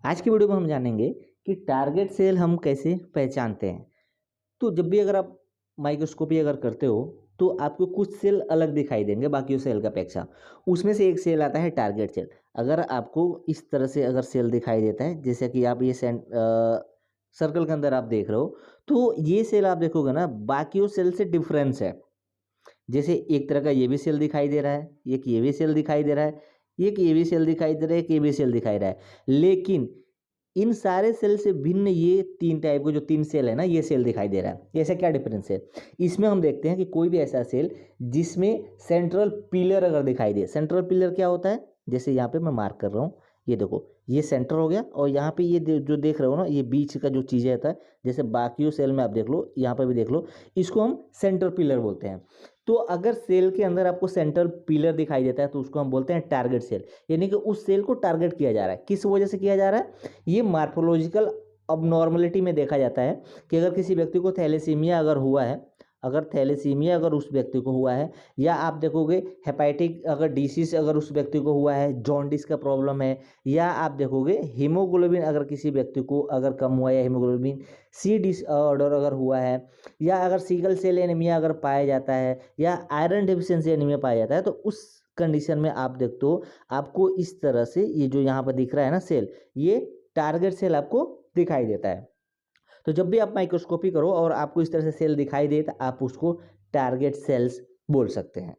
आज की वीडियो में हम जानेंगे कि टारगेट सेल हम कैसे पहचानते हैं। तो जब भी अगर आप माइक्रोस्कोपी अगर करते हो तो आपको कुछ सेल अलग दिखाई देंगे बाकी सेल की अपेक्षा। उसमें से एक सेल आता है टारगेट सेल। अगर आपको इस तरह से अगर सेल दिखाई देता है, जैसे कि आप ये सर्कल के अंदर आप देख रहे हो, तो ये सेल आप देखोगे ना, बाकी सेल से डिफरेंस है। जैसे एक तरह का ये भी सेल दिखाई दे रहा है, एक ये भी सेल दिखाई दे रहा है, एक ये भी सेल दिखाई दे रहा है, एक ये भी सेल दिखाई दे रहा है। लेकिन इन सारे सेल से भिन्न ये तीन टाइप के जो तीन सेल है ना, ये सेल दिखाई दे रहा है। ऐसा क्या डिफरेंस है? इसमें हम देखते हैं कि कोई भी ऐसा सेल जिसमें सेंट्रल पिलर अगर दिखाई दे। सेंट्रल पिलर क्या होता है? जैसे यहाँ पे मैं मार्क कर रहा हूँ, ये देखो, ये सेंटर हो गया, और यहाँ पे ये जो देख रहे हो ना, ये बीच का जो चीज़ रहता है, जैसे बाकी सेल में आप देख लो, यहाँ पे भी देख लो, इसको हम सेंट्रल पिलर बोलते हैं। तो अगर सेल के अंदर आपको सेंट्रल पिलर दिखाई देता है तो उसको हम बोलते हैं टारगेट सेल, यानी कि उस सेल को टारगेट किया जा रहा है। किस वजह से किया जा रहा है? ये मार्फोलॉजिकल अबनॉर्मलिटी में देखा जाता है कि अगर किसी व्यक्ति को थैलेसीमिया अगर हुआ है, अगर थैलेसीमिया अगर उस व्यक्ति को हुआ है, या आप देखोगे हेपेटिक अगर डिसीज अगर उस व्यक्ति को हुआ है, जॉन्डिस का प्रॉब्लम है, या आप देखोगे हीमोग्लोबिन अगर किसी व्यक्ति को अगर कम हुआ है, हीमोग्लोबिन सी डिसऑर्डर अगर हुआ है, या अगर सिकल सेल एनीमिया अगर पाया जाता है, या आयरन डेफिशिएंसी एनीमिया पाया जाता है, तो उस कंडीशन में आप देखते हो आपको इस तरह से ये जो यहाँ पर दिख रहा है ना सेल, ये टारगेट सेल आपको दिखाई देता है। तो जब भी आप माइक्रोस्कोपी करो और आपको इस तरह से सेल दिखाई दे तो आप उसको टारगेट सेल्स बोल सकते हैं।